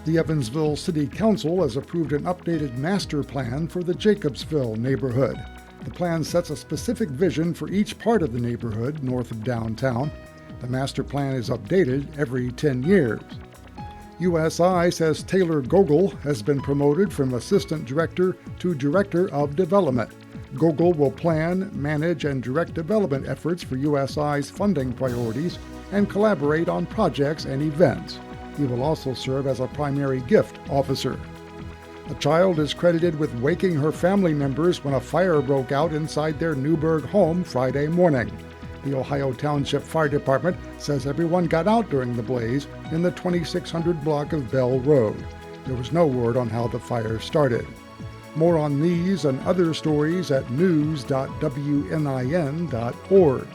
The Evansville City Council has approved an updated master plan for the Jacobsville neighborhood. The plan sets a specific vision for each part of the neighborhood north of downtown. The master plan is updated every 10 years. USI says Taylor Gogol has been promoted from Assistant Director to Director of Development. Gogol will plan, manage, and direct development efforts for USI's funding priorities and collaborate on projects and events. He will also serve as a primary gift officer. A child is credited with waking her family members when a fire broke out inside their Newburgh home Friday morning. The Ohio Township Fire Department says everyone got out during the blaze in the 2600 block of Bell Road. There was no word on how the fire started. More on these and other stories at news.wnin.org.